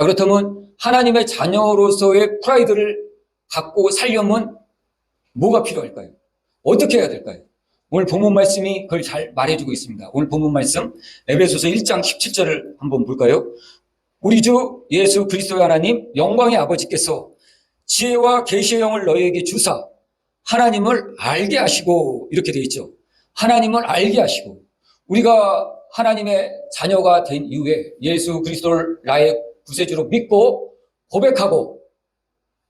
그렇다면 하나님의 자녀로서의 프라이드를 갖고 살려면 뭐가 필요할까요? 어떻게 해야 될까요? 오늘 본문 말씀이 그걸 잘 말해주고 있습니다. 오늘 본문 말씀 에베소서 1장 17절을 한번 볼까요? 우리 주 예수 그리스도의 하나님 영광의 아버지께서 지혜와 계시의 영을 너희에게 주사 하나님을 알게 하시고, 이렇게 되어 있죠. 하나님을 알게 하시고, 우리가 하나님의 자녀가 된 이후에 예수 그리스도를 나의 구세주로 믿고 고백하고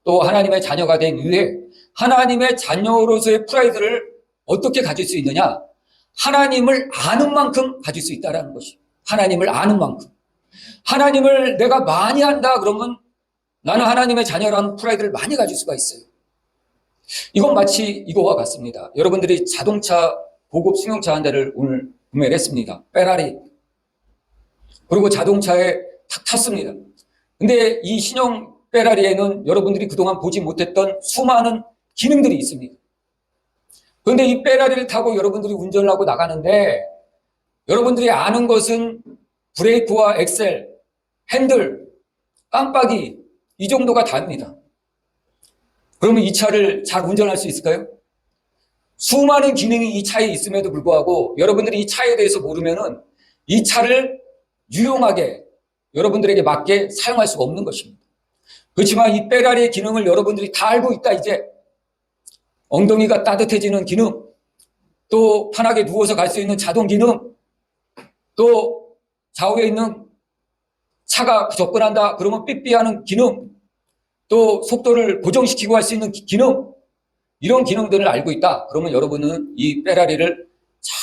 또 하나님의 자녀가 된 이후에 하나님의 자녀로서의 프라이드를 어떻게 가질 수 있느냐? 하나님을 아는 만큼 가질 수 있다는 것이. 하나님을 아는 만큼. 하나님을 내가 많이 안다 그러면 나는 하나님의 자녀라는 프라이드를 많이 가질 수가 있어요. 이건 마치 이거와 같습니다. 여러분들이 자동차 고급 승용차 한 대를 오늘 구매를 했습니다. 페라리. 그리고 자동차에 탁 탔습니다. 근데 이 신형 페라리에는 여러분들이 그동안 보지 못했던 수많은 기능들이 있습니다. 그런데 이 페라리를 타고 여러분들이 운전을 하고 나가는데 여러분들이 아는 것은 브레이크와 엑셀, 핸들, 깜빡이 이 정도가 다입니다. 그러면 이 차를 잘 운전할 수 있을까요? 수많은 기능이 이 차에 있음에도 불구하고 여러분들이 이 차에 대해서 모르면은 이 차를 유용하게 여러분들에게 맞게 사용할 수가 없는 것입니다. 그렇지만 이 페라리의 기능을 여러분들이 다 알고 있다. 이제 엉덩이가 따뜻해지는 기능, 또 편하게 누워서 갈 수 있는 자동 기능, 또 좌우에 있는 차가 접근한다 그러면 삐삐하는 기능, 또 속도를 고정시키고 할 수 있는 기능, 이런 기능들을 알고 있다. 그러면 여러분은 이 페라리를 잘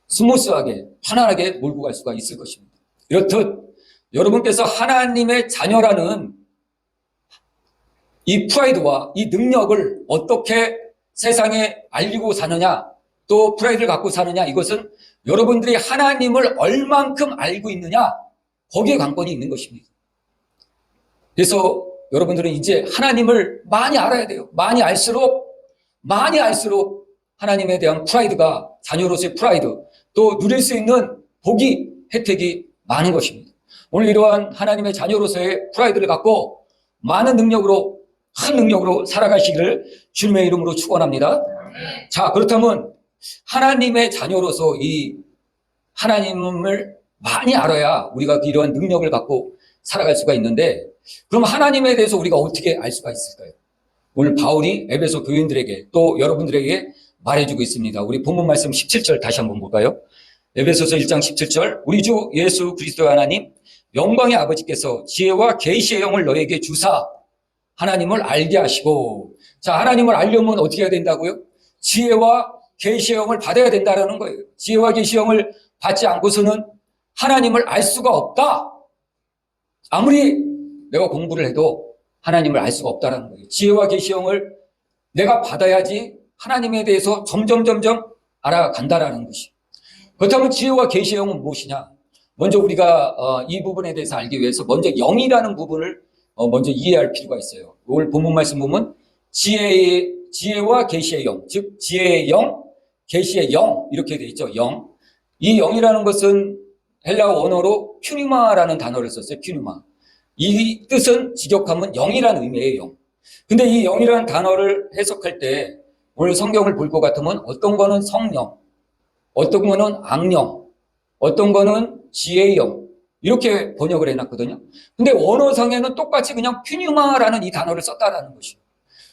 스무스하게 편안하게 몰고 갈 수가 있을 것입니다. 이렇듯 여러분께서 하나님의 자녀라는 이 프라이드와 이 능력을 어떻게 세상에 알리고 사느냐, 또 프라이드를 갖고 사느냐, 이것은 여러분들이 하나님을 얼만큼 알고 있느냐, 거기에 관건이 있는 것입니다. 그래서 여러분들은 이제 하나님을 많이 알아야 돼요. 많이 알수록 하나님에 대한 프라이드가, 자녀로서의 프라이드, 또 누릴 수 있는 복이, 혜택이 많은 것입니다. 오늘 이러한 하나님의 자녀로서의 프라이드를 갖고 많은 능력으로, 큰 능력으로 살아가시기를 주님의 이름으로 축원합니다. 자, 그렇다면 하나님의 자녀로서 이 하나님을 많이 알아야 우리가 이러한 능력을 갖고 살아갈 수가 있는데, 그럼 하나님에 대해서 우리가 어떻게 알 수가 있을까요? 오늘 바울이 에베소 교인들에게 또 여러분들에게 말해주고 있습니다. 우리 본문 말씀 17절 다시 한번 볼까요? 에베소서 1장 17절, 우리 주 예수 그리스도의 하나님 영광의 아버지께서 지혜와 계시의 영을 너에게 주사 하나님을 알게 하시고. 자, 하나님을 알려면 어떻게 해야 된다고요? 지혜와 계시의 영을 받아야 된다는 거예요. 지혜와 계시의 영을 받지 않고서는 하나님을 알 수가 없다. 아무리 내가 공부를 해도 하나님을 알 수가 없다는 거예요. 지혜와 계시의 영을 내가 받아야지 하나님에 대해서 점점 알아간다라는 것이. 그렇다면 지혜와 계시의 영은 무엇이냐? 먼저 우리가 이 부분에 대해서 알기 위해서 먼저 영이라는 부분을 먼저 이해할 필요가 있어요. 오늘 본문 말씀 보면 지혜와 계시의 영, 즉 지혜의 영, 계시의 영, 이렇게 되어 있죠. 영. 이 영이라는 것은 헬라어 언어로 큐니마라는 단어를 썼어요. 큐니마. 이 뜻은 직역하면 영이라는 의미의 영. 근데 이 영이라는 단어를 해석할 때 오늘 성경을 볼 것 같으면 어떤 거는 성령, 어떤 거는 악령, 어떤 거는 지혜의 영, 이렇게 번역을 해놨거든요. 근데 원어상에는 똑같이 그냥 퓨뉴마라는 이 단어를 썼다라는 것이에요.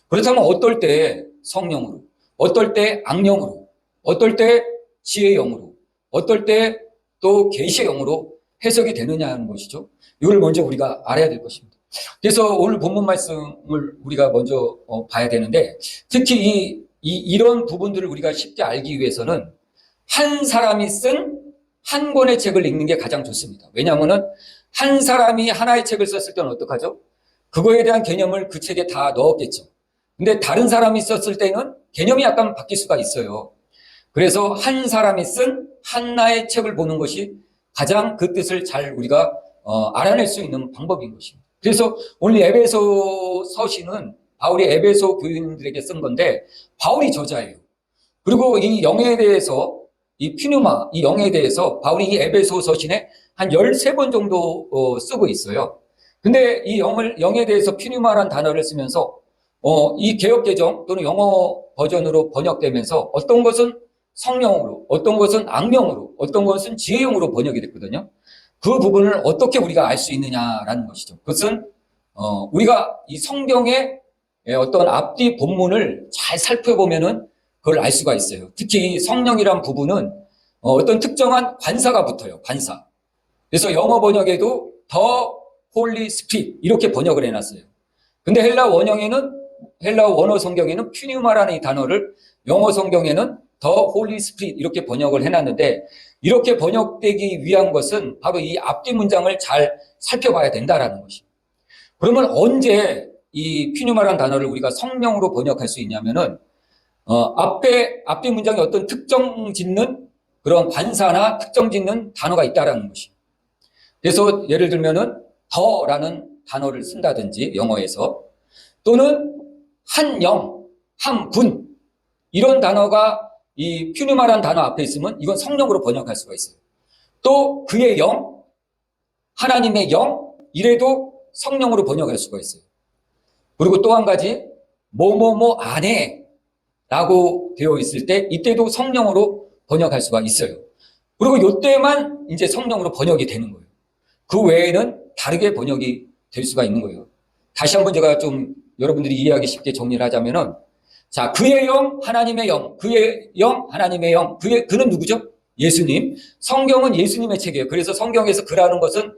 그렇다면 어떨 때 성령으로, 어떨 때 악령으로, 어떨 때 지혜의 영으로, 어떨 때 또 계시의 영으로 해석이 되느냐 하는 것이죠. 이걸 먼저 우리가 알아야 될 것입니다. 그래서 오늘 본문 말씀을 우리가 먼저 봐야 되는데, 특히 이런 부분들을 우리가 쉽게 알기 위해서는 한 사람이 쓴 한 권의 책을 읽는 게 가장 좋습니다. 왜냐하면 한 사람이 하나의 책을 썼을 때는 어떡하죠? 그거에 대한 개념을 그 책에 다 넣었겠죠. 근데 다른 사람이 썼을 때는 개념이 약간 바뀔 수가 있어요. 그래서 한 사람이 쓴 하나의 책을 보는 것이 가장 그 뜻을 잘 우리가 알아낼 수 있는 방법인 것입니다. 그래서 오늘 에베소 서신은 바울이 에베소 교인들에게 쓴 건데 바울이 저자예요. 그리고 이 영에 대해서, 이 퓨뉴마, 이 영에 대해서 바울이 이 에베소 서신에 한 13번 정도 쓰고 있어요. 근데 이 영에 대해서 퓨뉴마라는 단어를 쓰면서 이 개역개정 또는 영어 버전으로 번역되면서 어떤 것은 성령으로, 어떤 것은 악령으로, 어떤 것은 지혜용으로 번역이 됐거든요. 그 부분을 어떻게 우리가 알 수 있느냐라는 것이죠. 그것은 우리가 이 성경의 어떤 앞뒤 본문을 잘 살펴보면은 그걸 알 수가 있어요. 특히 이 성령이란 부분은 어떤 특정한 관사가 붙어요. 관사. 그래서 영어 번역에도 더 홀리 스피릿 이렇게 번역을 해놨어요. 근데 헬라 원어 성경에는 퓨뉴마라는 이 단어를 영어 성경에는 더 홀리 스피릿 이렇게 번역을 해놨는데 이렇게 번역되기 위한 것은 바로 이 앞뒤 문장을 잘 살펴봐야 된다라는 것이에요. 그러면 언제 이 퓨뉴마라는 단어를 우리가 성령으로 번역할 수 있냐면은 앞뒤 문장에 어떤 특정 짓는 그런 관사나 특정 짓는 단어가 있다라는 것이에요. 그래서 예를 들면은 더라는 단어를 쓴다든지 영어에서 또는 한 영, 한 분 이런 단어가 이 퓨뉴마라는 단어 앞에 있으면 이건 성령으로 번역할 수가 있어요. 또 그의 영, 하나님의 영 이래도 성령으로 번역할 수가 있어요. 그리고 또 한 가지 뭐뭐뭐 안에 라고 되어 있을 때 이때도 성령으로 번역할 수가 있어요. 그리고 이때만 이제 성령으로 번역이 되는 거예요. 그 외에는 다르게 번역이 될 수가 있는 거예요. 다시 한번 제가 좀 여러분들이 이해하기 쉽게 정리를 하자면은 자, 그의 영, 하나님의 영, 그의 영, 하나님의 영, 그는 누구죠? 예수님. 성경은 예수님의 책이에요. 그래서 성경에서 그라는 것은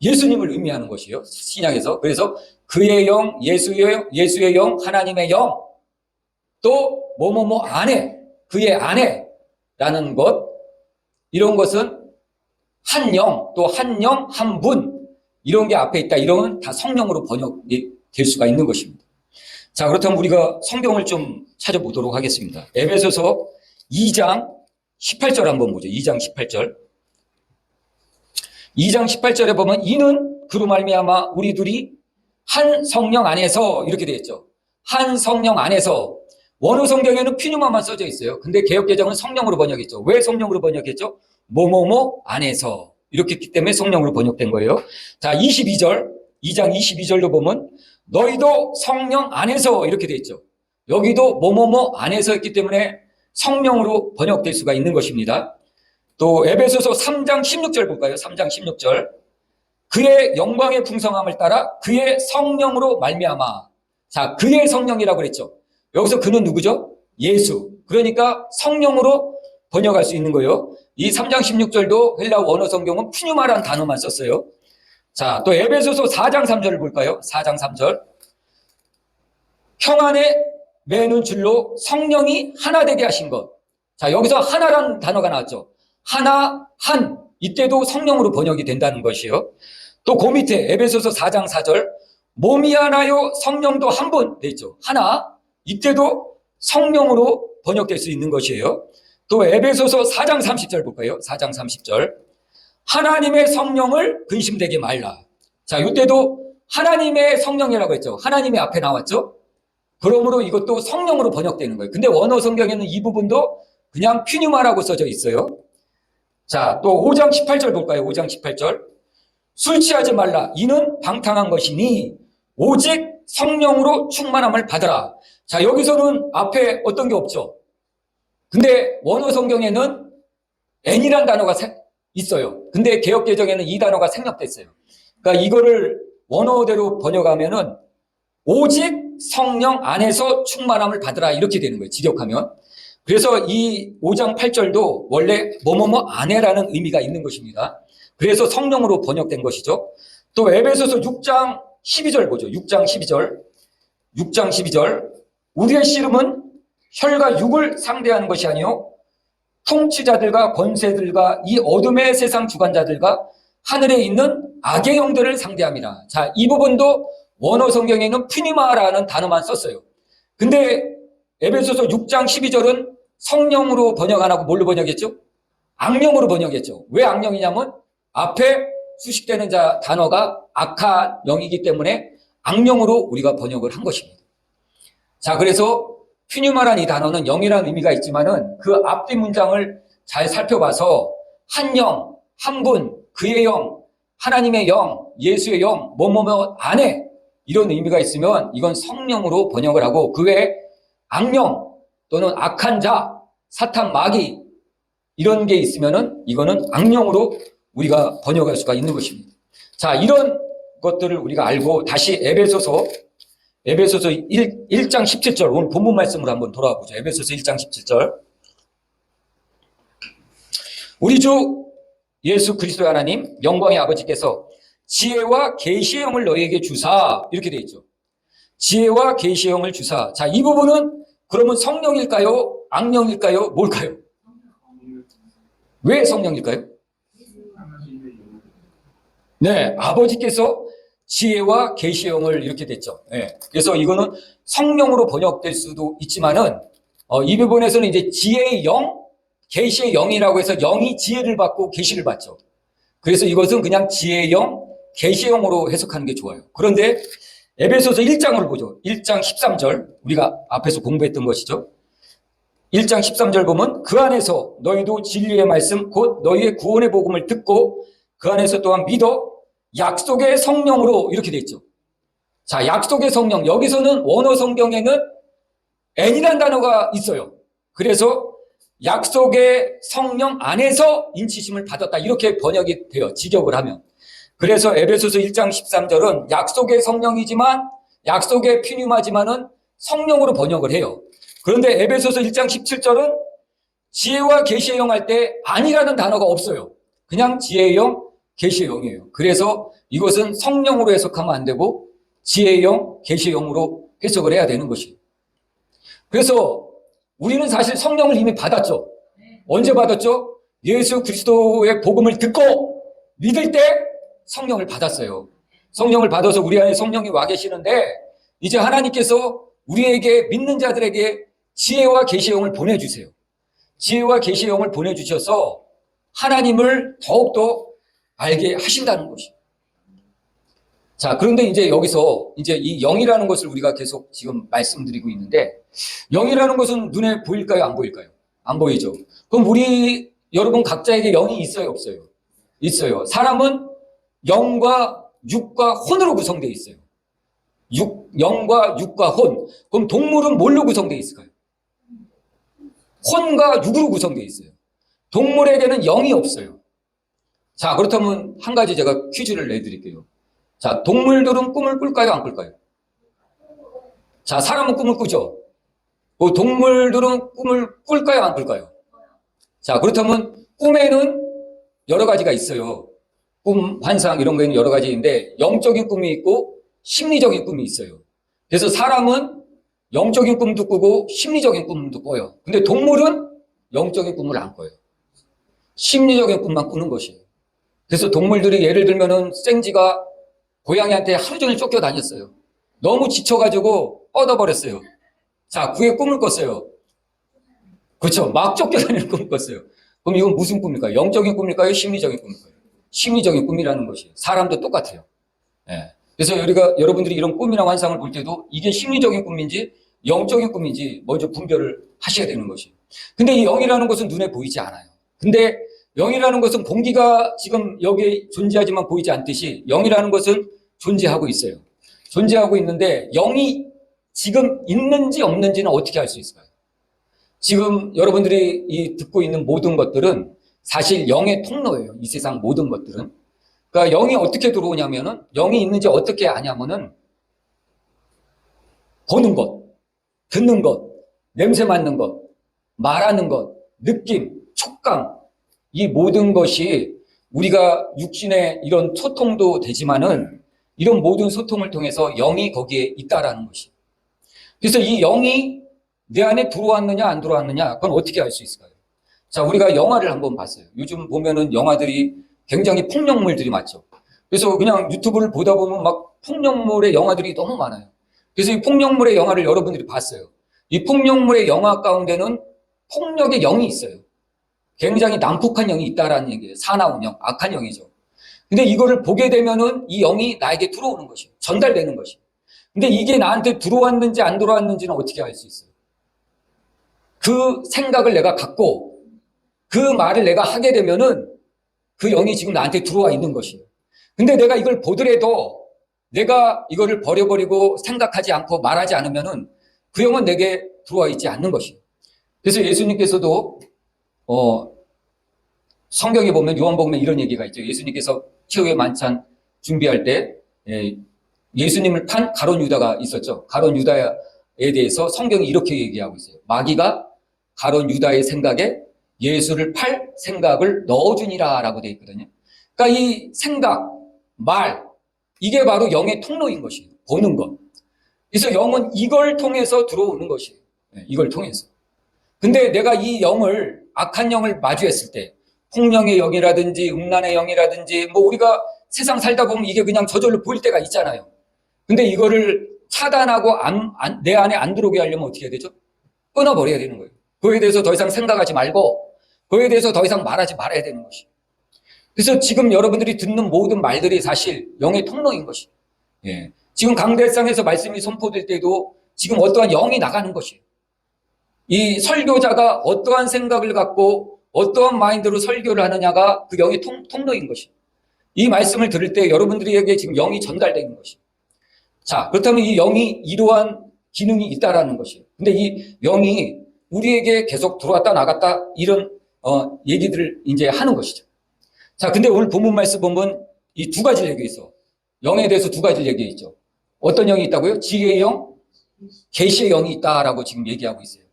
예수님을 의미하는 것이에요. 신약에서. 그래서 그의 영, 예수의 영, 하나님의 영, 또 뭐뭐뭐 안에, 그의 안에라는 것, 이런 것은 한 영, 또 한 영, 한 분, 이런 게 앞에 있다. 이런 건 다 성령으로 번역이 될 수가 있는 것입니다. 자, 그렇다면 우리가 성경을 좀 찾아보도록 하겠습니다. 에베소서 2장 18절 한번 보죠. 2장 18절. 2장 18절에 보면 이는 그로 말미암아 우리 둘이 한 성령 안에서 이렇게 되어 있죠. 한 성령 안에서. 원어 성경에는 퓨뉴마만 써져 있어요. 근데 개역개정은 성령으로 번역했죠. 왜 성령으로 번역했죠? 뭐뭐뭐 안에서. 이렇게 했기 때문에 성령으로 번역된 거예요. 자, 22절. 2장 22절로 보면 너희도 성령 안에서 이렇게 되어 있죠. 여기도 뭐뭐뭐 안에서 했기 때문에 성령으로 번역될 수가 있는 것입니다. 또 에베소서 3장 16절 볼까요? 3장 16절. 그의 영광의 풍성함을 따라 그의 성령으로 말미암아. 자, 그의 성령이라고 그랬죠. 여기서 그는 누구죠? 예수. 그러니까 성령으로 번역할 수 있는 거예요. 이 3장 16절도 헬라 원어 성경은 푸뉴마라는 단어만 썼어요. 자, 또 에베소서 4장 3절을 볼까요? 4장 3절. 형 안에 매는 줄로 성령이 하나 되게 하신 것. 자, 여기서 하나라는 단어가 나왔죠. 하나, 한. 이때도 성령으로 번역이 된다는 것이에요. 또 그 밑에 에베소서 4장 4절. 몸이 하나요, 성령도 한 분. 돼 있죠. 하나. 이때도 성령으로 번역될 수 있는 것이에요. 또 에베소서 4장 30절 볼까요? 4장 30절. 하나님의 성령을 근심되게 말라. 자, 이때도 하나님의 성령이라고 했죠. 하나님의 앞에 나왔죠. 그러므로 이것도 성령으로 번역되는 거예요. 근데 원어 성경에는 이 부분도 그냥 퓨뉴마라고 써져 있어요. 자, 또 5장 18절 볼까요? 5장 18절. 술 취하지 말라. 이는 방탕한 것이니 오직 성령으로 충만함을 받으라. 자, 여기서는 앞에 어떤 게 없죠. 근데 원어 성경에는 N이란 단어가 있어요. 근데 개역개정에는 이 단어가 생략됐어요. 그러니까 이거를 원어대로 번역하면은 오직 성령 안에서 충만함을 받으라 이렇게 되는 거예요. 직역하면. 그래서 이 5장 8절도 원래 뭐뭐뭐 안에라는 의미가 있는 것입니다. 그래서 성령으로 번역된 것이죠. 또 에베소서 6장 12절 보죠. 6장 12절. 6장 12절. 우리의 씨름은 혈과 육을 상대하는 것이 아니요 통치자들과 권세들과 이 어둠의 세상 주관자들과 하늘에 있는 악의 영들을 상대합니다. 자, 이 부분도 원어 성경에는 푸니마라는 단어만 썼어요. 근데 에베소서 6장 12절은 성령으로 번역 안 하고 뭘로 번역했죠? 악령으로 번역했죠. 왜 악령이냐면 앞에 수식되는 단어가 악한 영이기 때문에 악령으로 우리가 번역을 한 것입니다. 자, 그래서 퓨뉴마란 이 단어는 영이라는 의미가 있지만은 그 앞뒤 문장을 잘 살펴봐서 한 영, 한 분, 그의 영, 하나님의 영, 예수의 영, 뭐뭐뭐 안에 이런 의미가 있으면 이건 성령으로 번역을 하고 그 외에 악령 또는 악한 자, 사탄, 마귀 이런 게 있으면은 이거는 악령으로 우리가 번역할 수가 있는 것입니다. 자, 이런 것들을 우리가 알고 다시 에베소서 1장 17절 오늘 본문 말씀으로 한번 돌아와 보죠. 에베소서 1장 17절. 우리 주 예수 그리스도의 하나님 영광의 아버지께서 지혜와 계시의 영을 너희에게 주사 이렇게 돼 있죠. 지혜와 계시의 영을 주사. 자, 이 부분은 그러면 성령일까요? 악령일까요? 뭘까요? 왜 성령일까요? 네, 아버지께서 지혜와 계시의 영을 이렇게 됐죠. 네, 그래서 이거는 성령으로 번역될 수도 있지만은 이 부분에서는 이제 지혜의 영, 계시의 영이라고 해서 영이 지혜를 받고 계시를 받죠. 그래서 이것은 그냥 지혜의 영, 계시의 영으로 해석하는 게 좋아요. 그런데 에베소서 1장을 보죠. 1장 13절 우리가 앞에서 공부했던 것이죠. 1장 13절 보면 그 안에서 너희도 진리의 말씀 곧 너희의 구원의 복음을 듣고 그 안에서 또한 믿어 약속의 성령으로 이렇게 돼 있죠. 자, 약속의 성령. 여기서는 원어 성경에는 N이라는 단어가 있어요. 그래서 약속의 성령 안에서 인치심을 받았다. 이렇게 번역이 돼요. 직역을 하면. 그래서 에베소서 1장 13절은 약속의 성령이지만 약속의 피뉴마지만은 성령으로 번역을 해요. 그런데 에베소서 1장 17절은 지혜와 계시의 영 할 때 아니라는 단어가 없어요. 그냥 지혜의 영, 계시의 영이에요. 그래서 이것은 성령으로 해석하면 안 되고 지혜의 영, 계시의 영으로 해석을 해야 되는 것이에요. 그래서 우리는 사실 성령을 이미 받았죠. 언제 받았죠? 예수 그리스도의 복음을 듣고 믿을 때 성령을 받았어요. 성령을 받아서 우리 안에 성령이 와 계시는데 이제 하나님께서 우리에게 믿는 자들에게 지혜와 계시의 영을 보내주세요. 지혜와 계시의 영을 보내주셔서 하나님을 더욱더 알게 하신다는 것이에요. 자, 그런데 이제 여기서 이제 이 영이라는 것을 우리가 계속 지금 말씀드리고 있는데 영이라는 것은 눈에 보일까요? 안 보일까요? 안 보이죠. 그럼 우리 여러분 각자에게 영이 있어요? 없어요? 있어요. 사람은 영과 육과 혼으로 구성되어 있어요. 영과 육과 혼. 그럼 동물은 뭘로 구성되어 있을까요? 혼과 육으로 구성되어 있어요. 동물에게는 영이 없어요. 자, 그렇다면 한 가지 제가 퀴즈를 내드릴게요. 자, 동물들은 꿈을 꿀까요? 안 꿀까요? 자, 사람은 꿈을 꾸죠? 동물들은 꿈을 꿀까요? 안 꿀까요? 자, 그렇다면 꿈에는 여러 가지가 있어요. 꿈, 환상 이런 거에는 여러 가지인데 영적인 꿈이 있고 심리적인 꿈이 있어요. 그래서 사람은 영적인 꿈도 꾸고 심리적인 꿈도 꿔요. 근데 동물은 영적인 꿈을 안 꿔요. 심리적인 꿈만 꾸는 것이에요. 그래서 동물들이 예를 들면은 생쥐가 고양이한테 하루 종일 쫓겨다녔어요. 너무 지쳐가지고 뻗어버렸어요. 자, 그게 꿈을 꿨어요. 그렇죠. 막 쫓겨다니는 꿈을 꿨어요. 그럼 이건 무슨 꿈일까요? 영적인 꿈일까요? 심리적인 꿈일까요? 심리적인 꿈이라는 것이 사람도 똑같아요. 예. 그래서 우리가 여러분들이 이런 꿈이나 환상을 볼 때도 이게 심리적인 꿈인지 영적인 꿈인지 먼저 분별을 하셔야 되는 것이에요. 근데 이 영이라는 것은 눈에 보이지 않아요. 근데 영이라는 것은 공기가 지금 여기에 존재하지만 보이지 않듯이 영이라는 것은 존재하고 있어요. 존재하고 있는데 영이 지금 있는지 없는지는 어떻게 알 수 있을까요? 지금 여러분들이 듣고 있는 모든 것들은 사실 영의 통로예요. 이 세상 모든 것들은. 그러니까 영이 어떻게 들어오냐면은 영이 있는지 어떻게 아냐면은 보는 것, 듣는 것, 냄새 맡는 것, 말하는 것, 느낌, 촉감 이 모든 것이 우리가 육신의 이런 소통도 되지만은 이런 모든 소통을 통해서 영이 거기에 있다라는 것이. 그래서 이 영이 내 안에 들어왔느냐 안 들어왔느냐 그건 어떻게 알 수 있을까요? 자, 우리가 영화를 한번 봤어요. 요즘 보면은 영화들이 굉장히 폭력물들이 많죠. 그래서 그냥 유튜브를 보다 보면 막 폭력물의 영화들이 너무 많아요. 그래서 이 폭력물의 영화를 여러분들이 봤어요. 이 폭력물의 영화 가운데는 폭력의 영이 있어요. 굉장히 난폭한 영이 있다라는 얘기예요. 사나운 영, 악한 영이죠. 근데 이거를 보게 되면은 이 영이 나에게 들어오는 것이에요. 전달되는 것이에요. 근데 이게 나한테 들어왔는지 안 들어왔는지는 어떻게 알 수 있어요? 그 생각을 내가 갖고 그 말을 내가 하게 되면은 그 영이 지금 나한테 들어와 있는 것이에요. 근데 내가 이걸 보더라도 내가 이거를 버려버리고 생각하지 않고 말하지 않으면은 그 영은 내게 들어와 있지 않는 것이에요. 그래서 예수님께서도 성경에 보면 요한복음에 이런 얘기가 있죠. 예수님께서 최후의 만찬 준비할 때 예수님을 판 가룟 유다가 있었죠. 가룟 유다에 대해서 성경이 이렇게 얘기하고 있어요. 마귀가 가룟 유다의 생각에 예수를 팔 생각을 넣어주니라 라고 되어 있거든요. 그러니까 이 생각, 말, 이게 바로 영의 통로인 것이에요. 보는 것. 그래서 영은 이걸 통해서 들어오는 것이에요. 이걸 통해서. 근데 내가 이 영을, 악한 영을 마주했을 때, 폭령의 영이라든지 음란의 영이라든지 뭐 우리가 세상 살다 보면 이게 그냥 저절로 보일 때가 있잖아요. 근데 이거를 차단하고 내 안에 안 들어오게 하려면 어떻게 해야 되죠? 끊어버려야 되는 거예요. 그거에 대해서 더 이상 생각하지 말고 그거에 대해서 더 이상 말하지 말아야 되는 것이에요. 그래서 지금 여러분들이 듣는 모든 말들이 사실 영의 통로인 것이에요. 예. 지금 강대상에서 말씀이 선포될 때도 지금 어떠한 영이 나가는 것이에요. 이 설교자가 어떠한 생각을 갖고 어떠한 마인드로 설교를 하느냐가 그 영의 통로인 것이에요. 이 말씀을 들을 때 여러분들에게 지금 영이 전달되는 것이에요. 자, 그렇다면 이 영이 이러한 기능이 있다라는 것이에요. 근데 이 영이 우리에게 계속 들어왔다 나갔다 이런 얘기들을 이제 하는 것이죠. 자, 근데 오늘 본문 말씀 보면 이 두 가지 얘기 있어. 영에 대해서 두 가지 얘기 있죠. 어떤 영이 있다고요? 지혜의 영, 계시의 영이 있다라고 지금 얘기하고 있어요.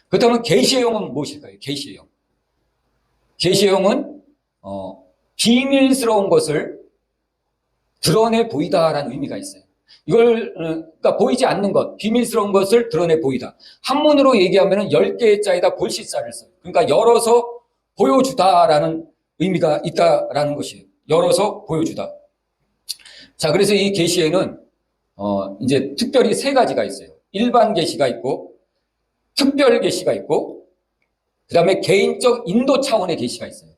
그렇다면 계시의 영은 무엇일까요? 계시의 영. 계시의 영은 비밀스러운 것을 드러내 보이다라는 의미가 있어요. 이걸 그러니까 보이지 않는 것, 비밀스러운 것을 드러내 보이다. 한문으로 얘기하면 10개의 자에다 볼시자를 써요. 그러니까 열어서 보여주다라는 의미가 있다라는 것이에요. 열어서 보여주다. 자, 그래서 이 계시에는 이제 특별히 세 가지가 있어요. 일반 계시가 있고, 특별 계시가 있고, 그 다음에 개인적 인도 차원의 계시가 있어요.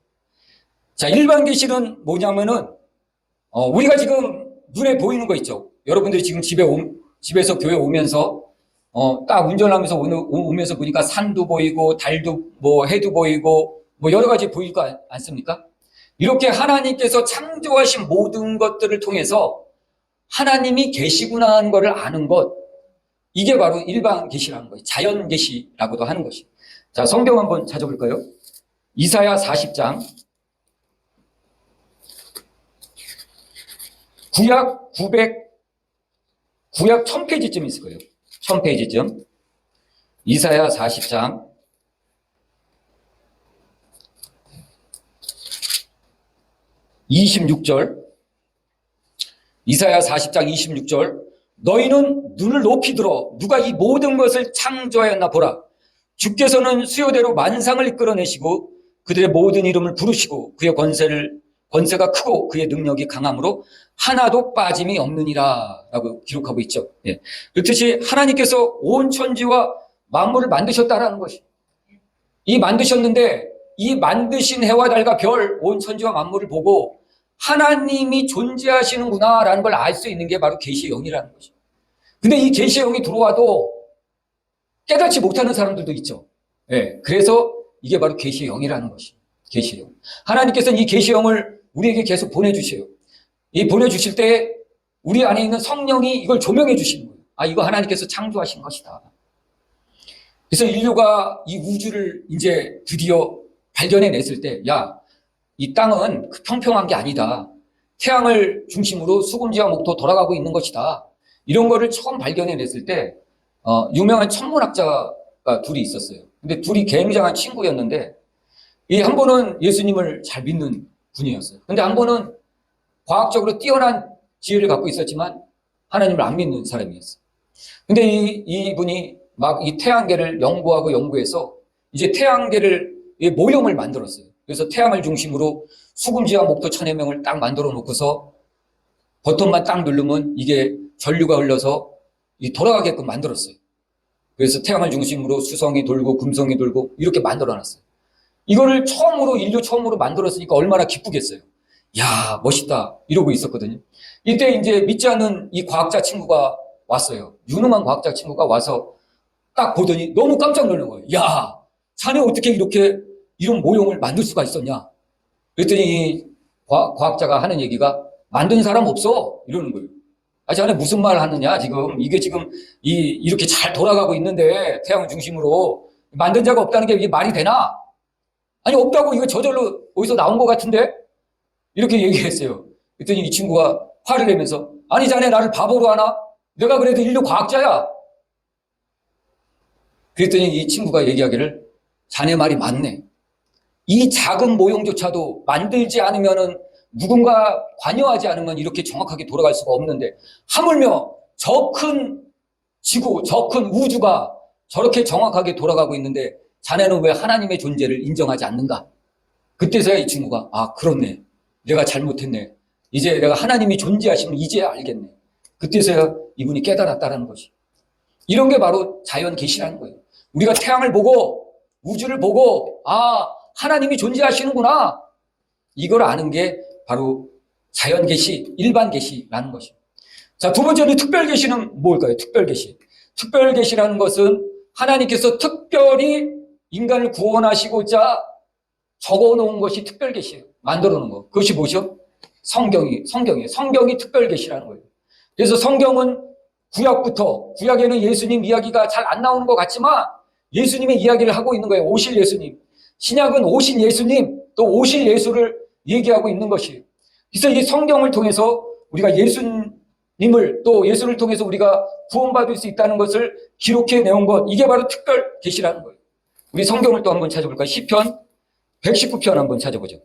자, 일반 계시는 뭐냐면은 우리가 지금 눈에 보이는 거 있죠. 여러분들이 지금 집에서 교회 오면서 딱 운전하면서 오면서 보니까 산도 보이고 달도 뭐 해도 보이고 뭐 여러 가지 보이지 않습니까? 이렇게 하나님께서 창조하신 모든 것들을 통해서 하나님이 계시구나 하는 것을 아는 것, 이게 바로 일반 계시라는 거예요. 자연 계시라고도 하는 것이. 자, 성경 한번 찾아볼까요? 이사야 40장. 구약 1000페이지쯤 있을 거예요. 1000페이지쯤. 이사야 40장. 26절. 이사야 40장 26절. 너희는 눈을 높이 들어 누가 이 모든 것을 창조하였나 보라. 주께서는 수요대로 만상을 이끌어내시고 그들의 모든 이름을 부르시고 그의 권세가 크고 그의 능력이 강함으로 하나도 빠짐이 없느니라 라고 기록하고 있죠. 예. 그렇듯이 하나님께서 온 천지와 만물을 만드셨다라는 것이. 이 만드셨는데 이 만드신 해와 달과 별, 온 천지와 만물을 보고 하나님이 존재하시는구나라는 걸 알 수 있는 게 바로 계시의 영이라는 것이죠. 근데 이 계시의 영이 들어와도 깨닫지 못하는 사람들도 있죠. 예. 그래서 이게 바로 계시의 영이라는 것이죠. 계시의 영. 하나님께서는 이 계시의 영을 우리에게 계속 보내주세요. 이 보내주실 때 우리 안에 있는 성령이 이걸 조명해 주시는 거예요. 아, 이거 하나님께서 창조하신 것이다. 그래서 인류가 이 우주를 이제 드디어 발견해냈을 때, 야, 이 땅은 평평한 게 아니다. 태양을 중심으로 수금지와 목토 돌아가고 있는 것이다. 이런 거를 처음 발견해냈을 때 유명한 천문학자가 둘이 있었어요. 근데 둘이 굉장한 친구였는데 이 한 분은 예수님을 잘 믿는 분이었어요. 근데 한 분은 과학적으로 뛰어난 지혜를 갖고 있었지만 하나님을 안 믿는 사람이었어요. 근데 이분이 막 이 태양계를 연구하고 연구해서 이제 태양계를 모형을 만들었어요. 그래서 태양을 중심으로 수금지와 목토 천여 명을 딱 만들어 놓고서 버튼만 딱 누르면 이게 전류가 흘러서 돌아가게끔 만들었어요. 그래서 태양을 중심으로 수성이 돌고 금성이 돌고 이렇게 만들어 놨어요. 이거를 인류 처음으로 만들었으니까 얼마나 기쁘겠어요. 야, 멋있다. 이러고 있었거든요. 이때 이제 믿지 않는 이 과학자 친구가 왔어요. 유능한 과학자 친구가 와서 딱 보더니 너무 깜짝 놀란 거예요. 야, 자네 어떻게 이런 모형을 만들 수가 있었냐? 그랬더니 이 과학자가 하는 얘기가 만든 사람 없어. 이러는 거예요. 아, 자네 무슨 말 하느냐, 지금. 이게 지금 이렇게 잘 돌아가고 있는데, 태양 중심으로. 만든 자가 없다는 게 이게 말이 되나? 아니, 없다고 이거 저절로 어디서 나온 것 같은데? 이렇게 얘기했어요. 그랬더니 이 친구가 화를 내면서, 아니, 자네 나를 바보로 하나? 내가 그래도 인류 과학자야. 그랬더니 이 친구가 얘기하기를, 자네 말이 맞네. 이 작은 모형조차도 만들지 않으면은 누군가 관여하지 않으면 이렇게 정확하게 돌아갈 수가 없는데, 하물며 저 큰 지구, 저 큰 우주가 저렇게 정확하게 돌아가고 있는데 자네는 왜 하나님의 존재를 인정하지 않는가? 그때서야 이 친구가, 아, 그렇네. 내가 잘못했네. 이제 내가 하나님이 존재하심을 이제야 알겠네. 그때서야 이분이 깨달았다는 것이. 이런 게 바로 자연 계시라는 거예요. 우리가 태양을 보고 우주를 보고, 아, 하나님이 존재하시는구나. 이걸 아는 게 바로 자연 계시, 일반 계시라는 것입니다. 자, 두 번째로 특별 계시는 뭘까요? 특별 계시. 특별 계시라는 것은 하나님께서 특별히 인간을 구원하시고자 적어 놓은 것이 특별 계시예요. 만들어 놓은 거. 그것이 뭐죠? 성경이에요. 성경이 특별 계시라는 거예요. 그래서 성경은 구약에는 예수님 이야기가 잘 안 나오는 것 같지만 예수님의 이야기를 하고 있는 거예요. 오실 예수님. 신약은 오신 예수님, 또 오실 예수를 얘기하고 있는 것이에요. 그래서 이 성경을 통해서 우리가 예수님을, 또 예수를 통해서 우리가 구원받을 수 있다는 것을 기록해 내온 것, 이게 바로 특별 계시라는 거예요. 우리 성경을 또 한번 찾아볼까요? 시편 119편 한번 찾아보죠.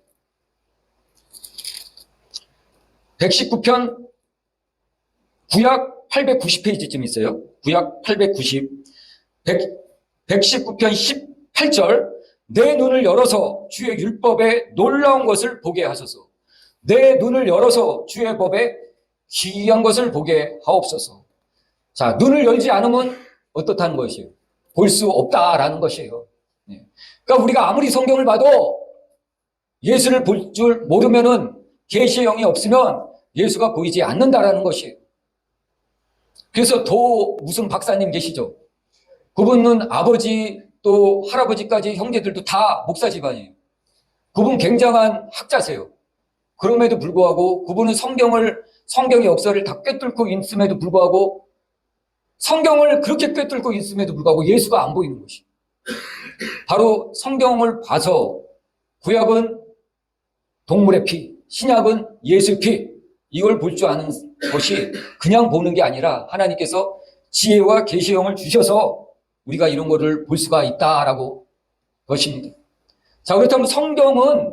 119편 구약 890페이지쯤 있어요. 구약 890. 119편 18절. 내 눈을 열어서 주의 율법에 놀라운 것을 보게 하소서. 내 눈을 열어서 주의 법에 기이한 것을 보게 하옵소서. 자, 눈을 열지 않으면 어떻다는 것이에요? 볼 수 없다라는 것이에요. 그러니까 우리가 아무리 성경을 봐도 예수를 볼 줄 모르면은, 계시의 영이 없으면 예수가 보이지 않는다라는 것이에요. 그래서 무슨 박사님 계시죠? 그분은 아버지 또 할아버지까지 형제들도 다 목사 집안이에요. 그분 굉장한 학자세요. 그럼에도 불구하고 그분은 성경의 역사를 다 꿰뚫고 있음에도 불구하고, 성경을 그렇게 꿰뚫고 있음에도 불구하고 예수가 안 보이는 것이. 바로 성경을 봐서 구약은 동물의 피, 신약은 예수의 피, 이걸 볼 줄 아는 것이 그냥 보는 게 아니라 하나님께서 지혜와 계시형을 주셔서 우리가 이런 거를 볼 수가 있다라고 것입니다. 자, 그렇다면 성경은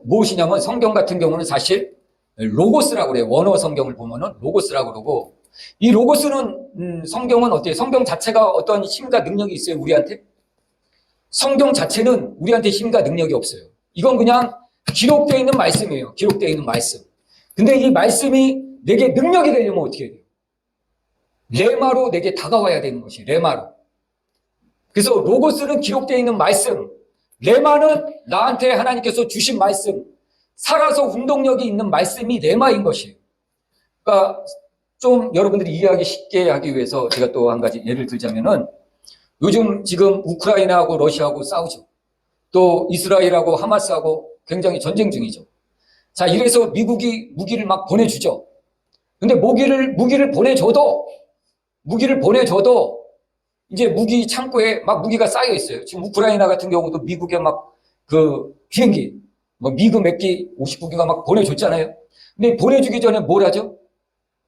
무엇이냐면, 성경 같은 경우는 사실 로고스라고 그래요. 원어 성경을 보면은 로고스라고 그러고, 이 로고스는 성경은 어때요? 성경 자체가 어떤 힘과 능력이 있어요, 우리한테? 성경 자체는 우리한테 힘과 능력이 없어요. 이건 그냥 기록되어 있는 말씀이에요. 기록되어 있는 말씀. 근데 이 말씀이 내게 능력이 되려면 어떻게 해야 돼요? 레마로 내게 다가와야 되는 것이, 레마로. 그래서 로고스는 기록되어 있는 말씀, 레마는 나한테 하나님께서 주신 말씀, 살아서 운동력이 있는 말씀이 레마인 것이에요. 그러니까 좀 여러분들이 이해하기 쉽게 하기 위해서 제가 또 한 가지 예를 들자면은, 요즘 지금 우크라이나하고 러시아하고 싸우죠. 또 이스라엘하고 하마스하고 굉장히 전쟁 중이죠. 자, 이래서 미국이 무기를 막 보내주죠. 근데 무기를 보내줘도 이제 무기 창고에 막 무기가 쌓여 있어요. 지금 우크라이나 같은 경우도 미국에 막 비행기, 미그 몇 기, 59기가 막 보내줬잖아요. 근데 보내주기 전에 뭘 하죠?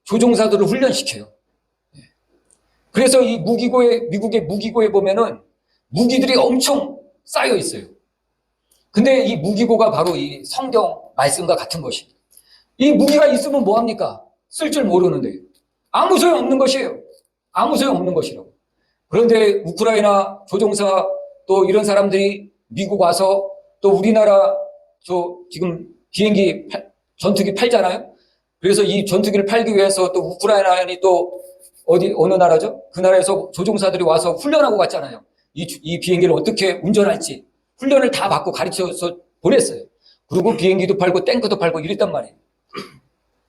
조종사들을 훈련시켜요. 그래서 이 미국의 무기고에 보면은 무기들이 엄청 쌓여 있어요. 근데 이 무기고가 바로 이 성경 말씀과 같은 것입니다. 이 무기가 있으면 뭐합니까? 쓸 줄 모르는데 아무 소용 없는 것이에요. 아무 소용 없는 것이라고. 그런데 우크라이나 조종사 또 이런 사람들이 미국 와서 또 우리나라 지금 전투기 팔잖아요. 그래서 이 전투기를 팔기 위해서 또 우크라이나인이 또 어느 나라죠? 그 나라에서 조종사들이 와서 훈련하고 갔잖아요. 이 비행기를 어떻게 운전할지 훈련을 다 받고 가르쳐서 보냈어요. 그리고 비행기도 팔고 탱크도 팔고 이랬단 말이에요.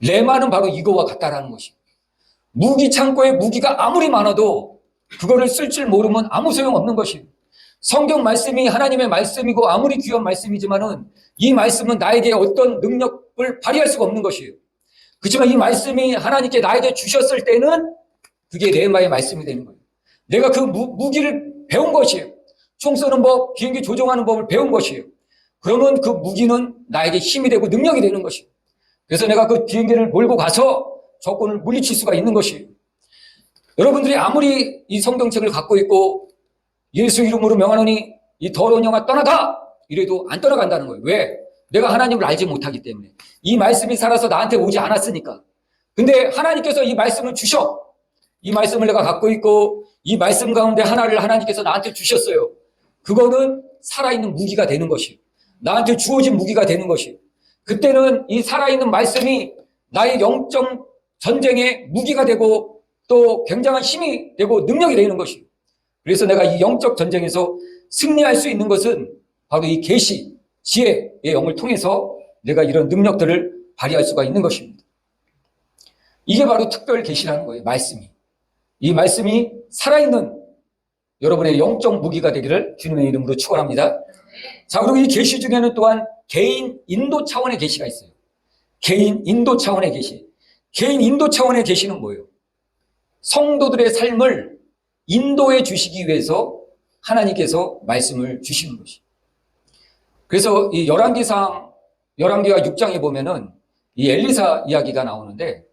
레마는 바로 이거와 같다라는 것이. 무기 창고에 무기가 아무리 많아도 그거를 쓸 줄 모르면 아무 소용 없는 것이에요. 성경 말씀이 하나님의 말씀이고 아무리 귀한 말씀이지만은 이 말씀은 나에게 어떤 능력 능력을 발휘할 수가 없는 것이에요. 그렇지만 이 말씀이 하나님께 나에게 주셨을 때는 그게 레마의 말씀이 되는 거예요. 내가 그 무기를 배운 것이에요. 총 쏘는 법, 비행기 조종하는 법을 배운 것이에요. 그러면 그 무기는 나에게 힘이 되고 능력이 되는 것이에요. 그래서 내가 그 비행기를 몰고 가서 적군을 물리칠 수가 있는 것이에요. 여러분들이 아무리 이 성경책을 갖고 있고 예수 이름으로 명하노니 이 더러운 영아 떠나가! 이래도 안 떠나간다는 거예요. 왜? 내가 하나님을 알지 못하기 때문에. 이 말씀이 살아서 나한테 오지 않았으니까. 근데 하나님께서 이 말씀을 주셔. 이 말씀을 내가 갖고 있고 이 말씀 가운데 하나를 하나님께서 나한테 주셨어요. 그거는 살아있는 무기가 되는 것이에요. 나한테 주어진 무기가 되는 것이에요. 그때는 이 살아있는 말씀이 나의 영적 전쟁의 무기가 되고 또 굉장한 힘이 되고 능력이 되는 것이에요. 그래서 내가 이 영적 전쟁에서 승리할 수 있는 것은 바로 이 계시, 지혜의 영을 통해서 내가 이런 능력들을 발휘할 수가 있는 것입니다. 이게 바로 특별 계시라는 거예요. 말씀이. 이 말씀이 살아있는 여러분의 영적 무기가 되기를 주님의 이름으로 축원합니다. 자, 그리고 이 계시 중에는 또한 개인 인도 차원의 계시가 있어요. 개인 인도 차원의 계시. 개인 인도 차원의 계시는 뭐예요? 성도들의 삶을 인도해 주시기 위해서 하나님께서 말씀을 주시는 것이. 그래서 이 열왕기와 6장에 보면은 이 엘리사 이야기가 나오는데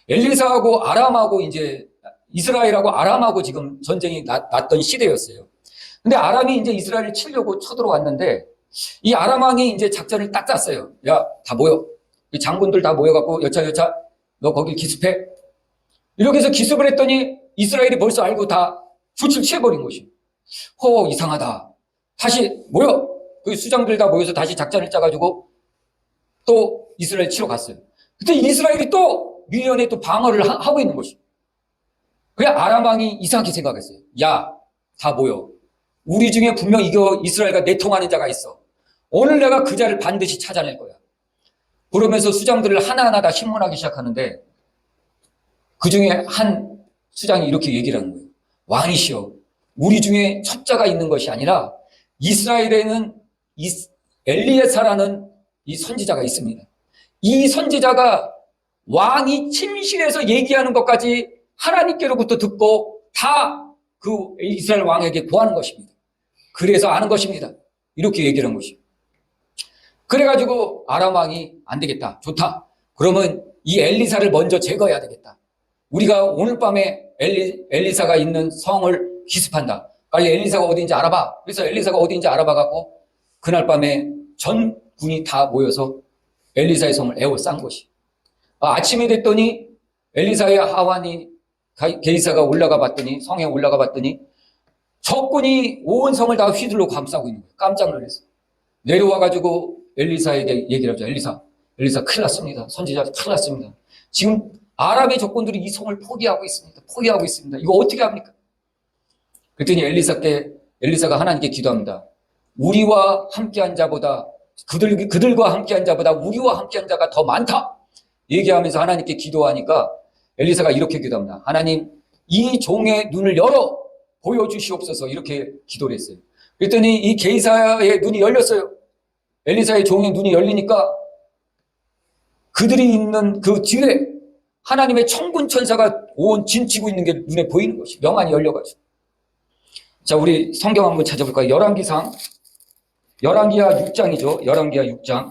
엘리사하고 아람하고 이제 이스라엘하고 아람하고 지금 전쟁이 났던 시대였어요. 근데 아람이 이제 이스라엘을 치려고 쳐들어왔는데 이 아람 왕이 이제 작전을 딱 짰어요. 야, 다 모여. 장군들 다 모여갖고 여차 너 거기 기습해. 이렇게 해서 기습을 했더니 이스라엘이 벌써 알고 다 조치를 취해버린 것이. 이상하다. 다시 모여. 그 수장들 다 모여서 다시 작전을 짜가지고 또 이스라엘 치러 갔어요. 그때 이스라엘이 또 미련에 또 방어를 하고 있는 것이. 그래 아람 왕이 이상하게 생각했어요. 야, 다 모여. 우리 중에 분명 이스라엘과 내통하는 자가 있어. 오늘 내가 그 자를 반드시 찾아낼 거야. 그러면서 수장들을 하나하나 다 신문하기 시작하는데 그 중에 한 수장이 이렇게 얘기를 하는 거예요. 왕이시여, 우리 중에 첩자가 있는 것이 아니라 이스라엘에는 엘리에사라는 이 선지자가 있습니다. 이 선지자가 왕이 침실에서 얘기하는 것까지 하나님께로부터 듣고 다 그 이스라엘 왕에게 구하는 것입니다. 그래서 아는 것입니다. 이렇게 얘기를 한 것이에요. 그래가지고 아람 왕이 안 되겠다. 좋다. 그러면 이 엘리사를 먼저 제거해야 되겠다. 우리가 오늘 밤에 엘리사가 있는 성을 기습한다. 빨리 엘리사가 어디인지 알아봐. 그래서 엘리사가 어디인지 알아봐갖고 그날 밤에 전 군이 다 모여서 엘리사의 성을 에워싼 것이. 아침에 됐더니 엘리사의 하완이 게이사가 올라가 봤더니 성에 올라가 봤더니 적군이 온 성을 다 휘둘러 감싸고 있는 거예요. 깜짝 놀랐어요. 내려와가지고 엘리사에게 얘기를 하죠. 엘리사 큰일 났습니다. 선지자 큰일 났습니다. 지금 아람의 적군들이 이 성을 포기하고 있습니다. 이거 어떻게 합니까? 그랬더니 엘리사가 하나님께 기도합니다. 우리와 함께한 자보다 그들과 함께한 자보다 우리와 함께한 자가 더 많다. 얘기하면서 하나님께 기도하니까 엘리사가 이렇게 기도합니다. 하나님, 이 종의 눈을 열어 보여주시옵소서. 이렇게 기도를 했어요. 그랬더니 이 게이사의 눈이 열렸어요. 엘리사의 종의 눈이 열리니까 그들이 있는 그 뒤에 하나님의 천군 천사가 온 진치고 있는 게 눈에 보이는 것이 명안이 열려가지고. 자, 우리 성경 한번 찾아볼까요? 열왕기하 6장이죠. 열왕기하 6장.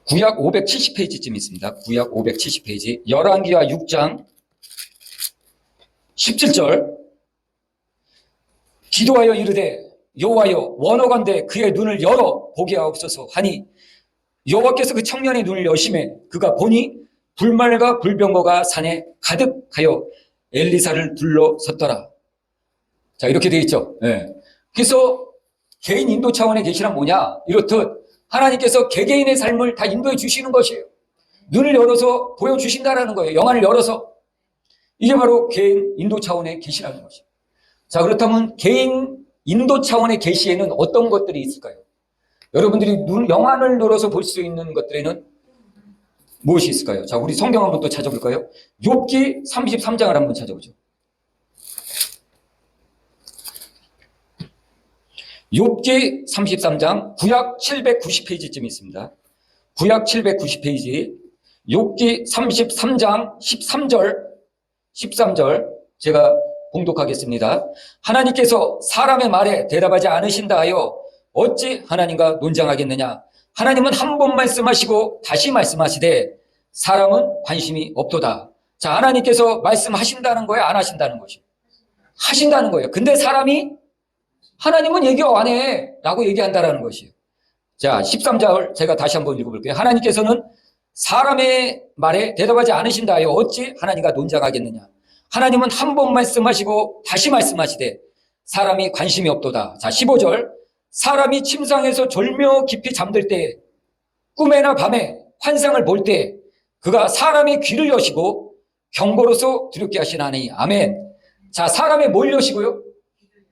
구약 570페이지쯤 있습니다. 구약 570페이지. 열왕기하 6장 17절. 기도하여 이르되 여호와여 원하건대 그의 눈을 열어 보게 하옵소서 하니 여호와께서 그 청년의 눈을 여심해 그가 보니 불말과 불병거가 산에 가득하여 엘리사를 둘러섰더라. 자, 이렇게 되어 있죠. 네. 그래서 개인 인도 차원의 계시란 뭐냐? 이렇듯 하나님께서 개개인의 삶을 다 인도해 주시는 것이에요. 눈을 열어서 보여주신다라는 거예요. 영안을 열어서. 이게 바로 개인 인도 차원의 계시라는 것이에요. 자, 그렇다면 개인 인도 차원의 계시에는 어떤 것들이 있을까요? 여러분들이 영안을 열어서 볼 수 있는 것들에는 무엇이 있을까요? 자, 우리 성경 한번 또 찾아볼까요? 욥기 33장을 한번 찾아보죠. 욥기 33장 구약 790페이지쯤 있습니다. 구약 790페이지 욥기 33장 13절 제가 봉독하겠습니다. 하나님께서 사람의 말에 대답하지 않으신다 하여 어찌 하나님과 논쟁하겠느냐. 하나님은 한 번 말씀하시고 다시 말씀하시되 사람은 관심이 없도다. 자, 하나님께서 말씀하신다는 거예요, 안 하신다는 것이? 하신다는 거예요. 근데 사람이 하나님은 얘기 안 해 라고 얘기한다는 것이에요. 자, 13절 제가 다시 한번 읽어볼게요. 하나님께서는 사람의 말에 대답하지 않으신다 하여 어찌 하나님과 논쟁하겠느냐. 하나님은 한 번 말씀하시고 다시 말씀하시되 사람이 관심이 없도다. 자, 15절 사람이 침상에서 졸며 깊이 잠들 때 꿈에나 밤에 환상을 볼 때 그가 사람의 귀를 여시고 경고로서 두렵게 하시나니. 아멘. 자, 사람의 뭘 여시고요?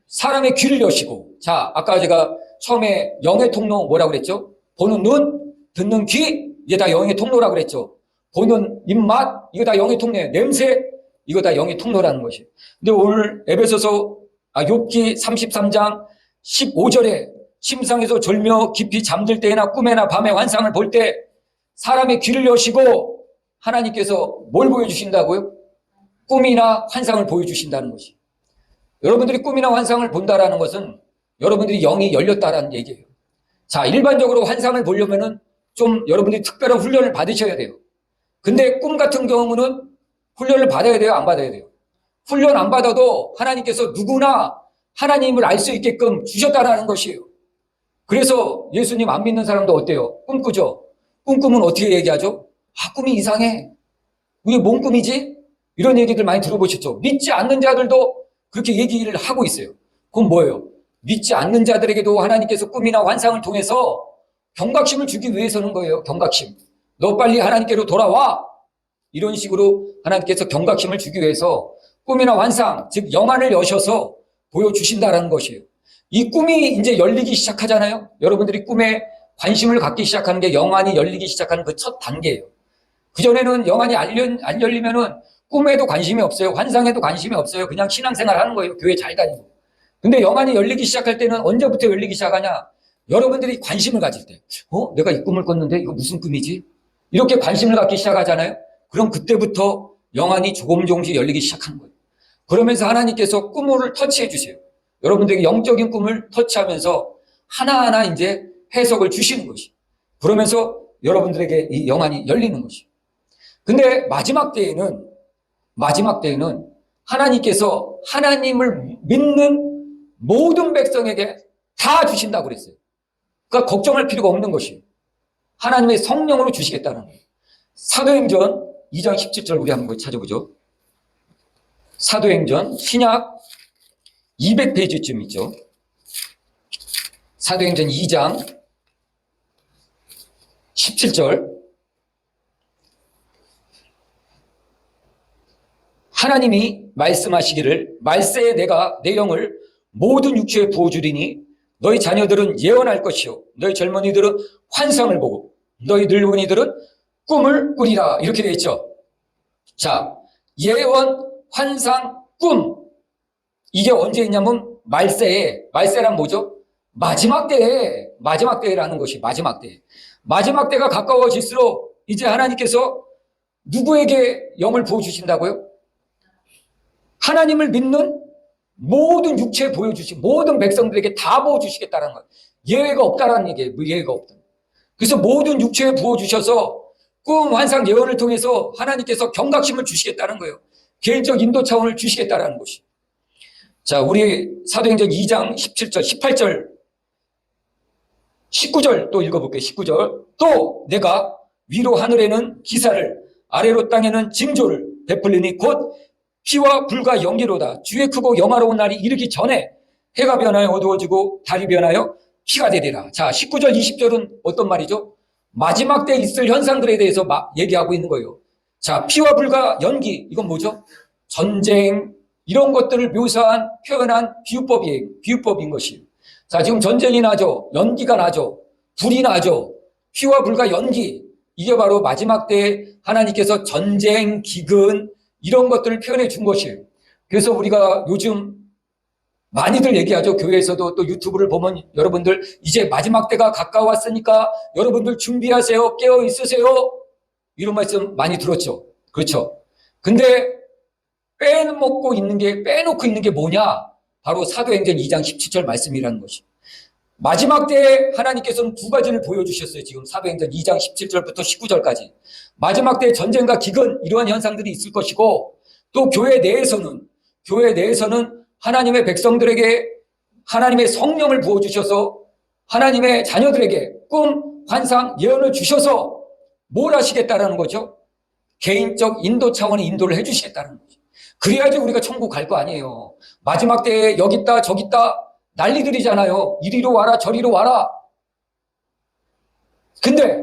사람의 귀를 여시고. 자, 아까 제가 처음에 영의 통로 뭐라고 그랬죠? 보는 눈, 듣는 귀, 이게 다 영의 통로라고 그랬죠. 보는 입맛, 이거 다 영의 통로예요. 냄새, 이거 다 영의 통로라는 것이에요. 근데 오늘 욥기 33장 15절에 침상에서 졸며 깊이 잠들 때나 꿈에나 밤에 환상을 볼 때 사람의 귀를 여시고 하나님께서 뭘 보여주신다고요? 꿈이나 환상을 보여주신다는 것이. 여러분들이 꿈이나 환상을 본다라는 것은 여러분들이 영이 열렸다라는 얘기예요. 자, 일반적으로 환상을 보려면은 좀 여러분들이 특별한 훈련을 받으셔야 돼요. 근데 꿈 같은 경우는 훈련을 받아야 돼요, 안 받아야 돼요? 훈련 안 받아도 하나님께서 누구나 하나님을 알 수 있게끔 주셨다라는 것이에요. 그래서 예수님 안 믿는 사람도 어때요? 꿈꾸죠? 꿈꾸면 어떻게 얘기하죠? 아, 꿈이 이상해. 이게 뭔 꿈이지? 이런 얘기들 많이 들어보셨죠? 믿지 않는 자들도 그렇게 얘기를 하고 있어요. 그건 뭐예요? 믿지 않는 자들에게도 하나님께서 꿈이나 환상을 통해서 경각심을 주기 위해서는 거예요. 경각심. 너 빨리 하나님께로 돌아와. 이런 식으로 하나님께서 경각심을 주기 위해서 꿈이나 환상, 즉 영안을 여셔서 보여주신다는 것이에요. 이 꿈이 이제 열리기 시작하잖아요. 여러분들이 꿈에 관심을 갖기 시작하는 게 영안이 열리기 시작하는 그 첫 단계예요. 그전에는 영안이 안 열리면은 꿈에도 관심이 없어요. 환상에도 관심이 없어요. 그냥 신앙생활 하는 거예요. 교회 잘 다니고. 근데 영안이 열리기 시작할 때는 언제부터 열리기 시작하냐? 여러분들이 관심을 가질 때. 내가 이 꿈을 꿨는데 이거 무슨 꿈이지? 이렇게 관심을 갖기 시작하잖아요. 그럼 그때부터 영안이 조금씩 열리기 시작하는 거예요. 그러면서 하나님께서 꿈을 터치해 주세요. 여러분들에게 영적인 꿈을 터치하면서 하나하나 이제 해석을 주시는 것이. 그러면서 여러분들에게 이 영안이 열리는 것이. 근데 마지막 때에는 하나님께서 하나님을 믿는 모든 백성에게 다 주신다고 그랬어요. 그러니까 걱정할 필요가 없는 것이 하나님의 성령으로 주시겠다는 거예요. 사도행전 2장 17절 우리 한번 찾아보죠. 사도행전 신약 200페이지쯤 있죠. 사도행전 2장 17절 하나님이 말씀하시기를 말세에 내가 내 영을 모든 육체에 부어주리니 너희 자녀들은 예언할 것이요 너희 젊은이들은 환상을 보고 너희 늙은이들은 꿈을 꾸리라. 이렇게 되어 있죠. 자, 예언, 환상, 꿈 이게 언제 있냐면 말세란 뭐죠? 마지막 때라는 것이 마지막 때가 가까워질수록 이제 하나님께서 누구에게 영을 부어주신다고요? 하나님을 믿는 모든 육체에 보여주신 모든 백성들에게 다 부어주시겠다는 거예요. 예외가 없다라는 얘기예요. 예외가 없다. 그래서 모든 육체에 부어주셔서 꿈, 환상, 예언을 통해서 하나님께서 경각심을 주시겠다는 거예요. 개인적 인도 차원을 주시겠다는 것이. 자, 우리 사도행전 2장 17절, 18절, 19절 또 읽어볼게요. 19절. 또 내가 위로 하늘에는 기사를 아래로 땅에는 징조를 베풀리니 곧 피와 불과 연기로다. 주의 크고 영화로운 날이 이르기 전에 해가 변하여 어두워지고 달이 변하여 피가 되리라. 자, 19절, 20절은 어떤 말이죠? 마지막 때 있을 현상들에 대해서 얘기하고 있는 거예요. 자, 피와 불과 연기, 이건 뭐죠? 전쟁, 이런 것들을 묘사한, 표현한 비유법인 것이에요. 자, 지금 전쟁이 나죠? 연기가 나죠? 불이 나죠? 피와 불과 연기, 이게 바로 마지막 때 하나님께서 전쟁, 기근, 이런 것들을 표현해 준 것이에요. 그래서 우리가 요즘 많이들 얘기하죠. 교회에서도 또 유튜브를 보면 여러분들 이제 마지막 때가 가까웠으니까 여러분들 준비하세요. 깨어 있으세요. 이런 말씀 많이 들었죠. 그렇죠. 근데 빼놓고 있는 게 뭐냐? 바로 사도행전 2장 17절 말씀이라는 것이. 마지막 때에 하나님께서는 두 가지를 보여주셨어요. 지금 사도행전 2장 17절부터 19절까지. 마지막 때 전쟁과 기근 이러한 현상들이 있을 것이고 또 교회 내에서는 하나님의 백성들에게 하나님의 성령을 부어주셔서 하나님의 자녀들에게 꿈, 환상, 예언을 주셔서 뭘 하시겠다라는 거죠? 개인적 인도 차원의 인도를 해주시겠다는 거죠. 그래야지 우리가 천국 갈 거 아니에요. 마지막 때에 여기 있다 저기 있다 난리들이잖아요. 이리로 와라 저리로 와라. 근데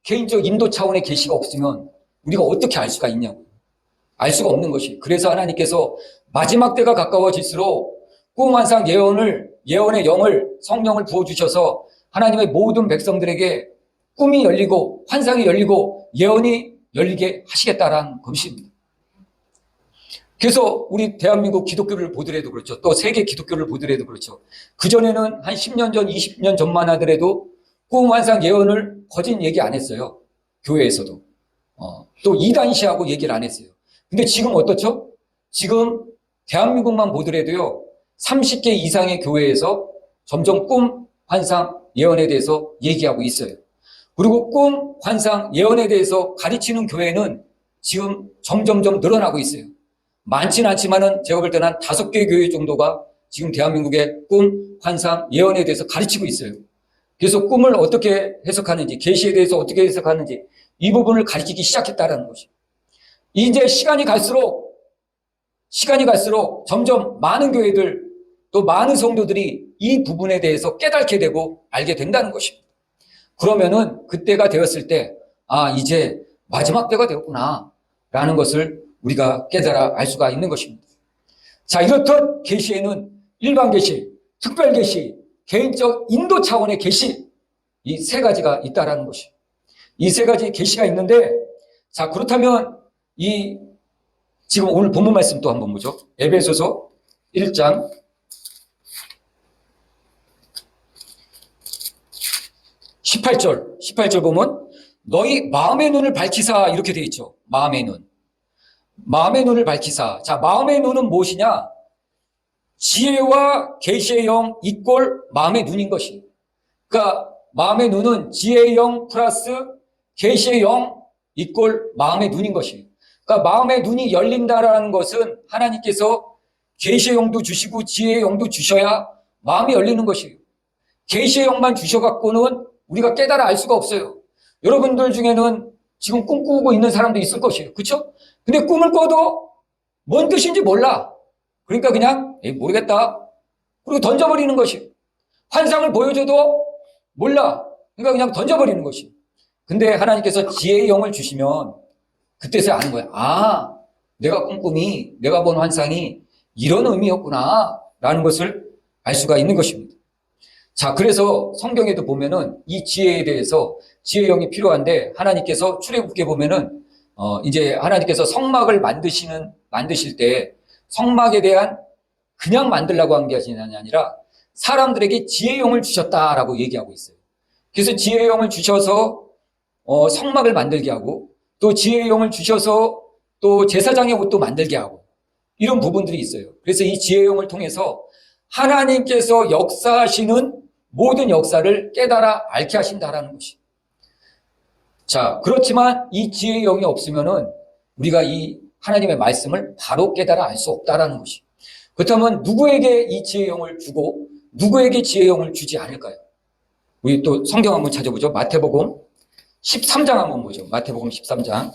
개인적 인도 차원의 계시가 없으면 우리가 어떻게 알 수가 있냐고. 알 수가 없는 것이. 그래서 하나님께서 마지막 때가 가까워질수록 꿈, 환상, 예언의 영을 성령을 부어주셔서 하나님의 모든 백성들에게 꿈이 열리고 환상이 열리고 예언이 열리게 하시겠다라는 것입니다. 그래서 우리 대한민국 기독교를 보더라도 그렇죠. 또 세계 기독교를 보더라도 그렇죠. 그전에는 한 10년 전, 20년 전만 하더라도 꿈, 환상, 예언을 거진 얘기 안 했어요. 교회에서도. 또 이단시하고 얘기를 안 했어요. 근데 지금 어떻죠? 지금 대한민국만 보더라도요. 30개 이상의 교회에서 점점 꿈, 환상, 예언에 대해서 얘기하고 있어요. 그리고 꿈, 환상, 예언에 대해서 가르치는 교회는 지금 점점점 늘어나고 있어요. 많지는 않지만은 제가 볼 때는 한 5개 교회 정도가 지금 대한민국의 꿈, 환상, 예언에 대해서 가르치고 있어요. 그래서 꿈을 어떻게 해석하는지, 계시에 대해서 어떻게 해석하는지 이 부분을 가르치기 시작했다는 것이. 이제 시간이 갈수록 점점 많은 교회들 또 많은 성도들이 이 부분에 대해서 깨닫게 되고 알게 된다는 것입니다. 그러면은 그때가 되었을 때, 이제 마지막 때가 되었구나 라는 것을 우리가 깨달아 알 수가 있는 것입니다. 자, 이렇듯 계시에는 일반 계시, 특별 계시, 개인적 인도 차원의 계시, 이 세 가지가 있다라는 것이. 이 세 가지 계시가 있는데, 자, 그렇다면 지금 오늘 본문 말씀 또 한번 보죠. 에베소서 1장 18절 보면 너희 마음의 눈을 밝히사 이렇게 되어 있죠. 마음의 눈을 밝히사. 자, 마음의 눈은 무엇이냐? 지혜와 계시의 영 이꼴 마음의 눈인 것이. 그러니까 마음의 눈은 지혜의 영 플러스 계시의 영 이꼴 마음의 눈인 것이. 그러니까 마음의 눈이 열린다라는 것은 하나님께서 계시의 영도 주시고 지혜의 영도 주셔야 마음이 열리는 것이에요. 계시의 영만 주셔갖고는 우리가 깨달아 알 수가 없어요. 여러분들 중에는 지금 꿈꾸고 있는 사람도 있을 것이에요. 그렇죠? 근데 꿈을 꿔도 뭔 뜻인지 몰라. 그러니까 그냥 모르겠다. 그리고 던져버리는 것이에요. 환상을 보여줘도 몰라. 그러니까 그냥 던져버리는 것이에요. 근데 하나님께서 지혜의 영을 주시면 그때서야 아는 거야. 내가 꿈꾸미, 내가 본 환상이 이런 의미였구나 라는 것을 알 수가 있는 것입니다. 자, 그래서 성경에도 보면은 이 지혜에 대해서 지혜의 영이 필요한데 하나님께서 출애굽기에 보면은 이제 하나님께서 성막을 만드실 때 성막에 대한 그냥 만들라고 한 게 아니라 사람들에게 지혜의 영을 주셨다라고 얘기하고 있어요. 그래서 지혜의 영을 주셔서 성막을 만들게 하고 또 지혜의 영을 주셔서 또 제사장의 옷도 만들게 하고 이런 부분들이 있어요. 그래서 이 지혜의 영을 통해서 하나님께서 역사하시는 모든 역사를 깨달아 알게 하신다라는 것이. 자, 그렇지만 이 지혜의 영이 없으면은 우리가 이 하나님의 말씀을 바로 깨달아 알 수 없다라는 것이. 그렇다면 누구에게 이 지혜의 영을 주고 누구에게 지혜의 영을 주지 않을까요? 우리 또 성경 한번 찾아보죠. 마태복음 13장 한번 보죠. 마태복음 13장.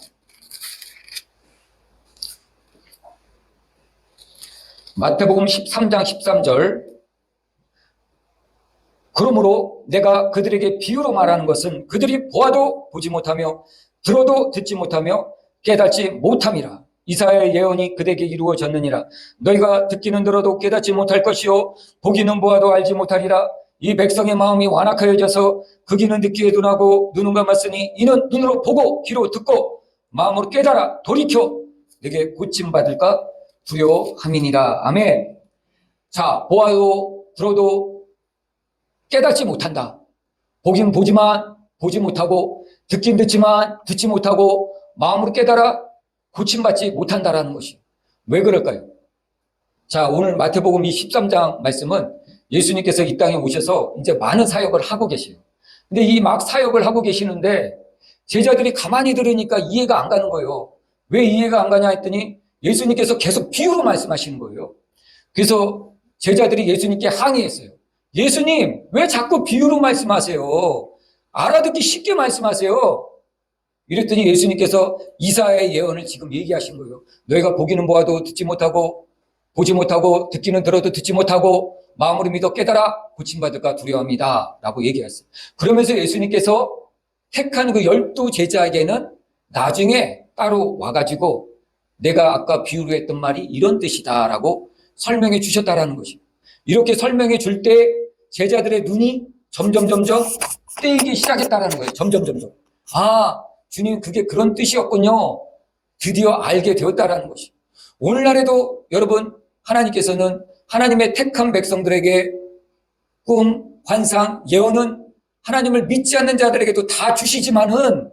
마태복음 13장 13절. 그러므로 내가 그들에게 비유로 말하는 것은 그들이 보아도 보지 못하며 들어도 듣지 못하며 깨닫지 못함이라. 이사야의 예언이 그들에게 이루어졌느니라. 너희가 듣기는 들어도 깨닫지 못할 것이요 보기는 보아도 알지 못하리라. 이 백성의 마음이 완악하여져서 그 귀는 듣기에 둔하고 눈은 감았으니 이는 눈으로 보고 귀로 듣고 마음으로 깨달아 돌이켜 내게 고침받을까 두려워함이니라. 아멘. 자, 보아도 들어도 깨닫지 못한다. 보긴 보지만 보지 못하고, 듣긴 듣지만 듣지 못하고, 마음으로 깨달아 고침받지 못한다라는 것이. 왜 그럴까요? 자, 오늘 마태복음 이 13장 말씀은 예수님께서 이 땅에 오셔서 이제 많은 사역을 하고 계세요. 근데 이 막 사역을 하고 계시는데 제자들이 가만히 들으니까 이해가 안 가는 거예요. 왜 이해가 안 가냐 했더니 예수님께서 계속 비유로 말씀하시는 거예요. 그래서 제자들이 예수님께 항의했어요. 예수님, 왜 자꾸 비유로 말씀하세요? 알아듣기 쉽게 말씀하세요. 이랬더니 예수님께서 이사야의 예언을 지금 얘기하신 거예요. 너희가 보기는 보아도 듣지 못하고, 보지 못하고, 듣기는 들어도 듣지 못하고, 마음으로 믿어 깨달아 고침받을까 두려워합니다 라고 얘기했어요. 그러면서 예수님께서 택한 그 12 제자에게는 나중에 따로 와가지고 내가 아까 비유로 했던 말이 이런 뜻이다 라고 설명해 주셨다라는 것이죠. 이렇게 설명해 줄 때 제자들의 눈이 점점 뜨이기 시작했다라는 거예요. 점점. 아, 주님 그게 그런 뜻이었군요. 드디어 알게 되었다라는 것이. 오늘날에도 여러분 하나님께서는 하나님의 택한 백성들에게 꿈, 환상, 예언은 하나님을 믿지 않는 자들에게도 다 주시지만은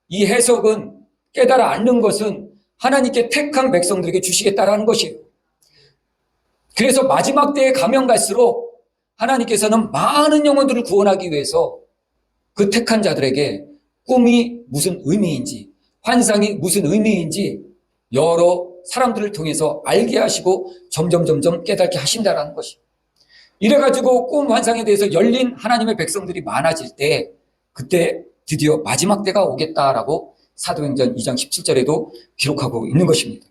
이 해석은 깨달아 않는 것은 하나님께 택한 백성들에게 주시겠다라는 것이에요. 그래서 마지막 때에 가면 갈수록 하나님께서는 많은 영혼들을 구원하기 위해서 그 택한 자들에게 꿈이 무슨 의미인지, 환상이 무슨 의미인지 여러 사람들을 통해서 알게 하시고 점점 깨닫게 하신다라는 것이. 이래가지고 꿈 환상에 대해서 열린 하나님의 백성들이 많아질 때 그때 드디어 마지막 때가 오겠다라고 사도행전 2장 17절에도 기록하고 있는 것입니다.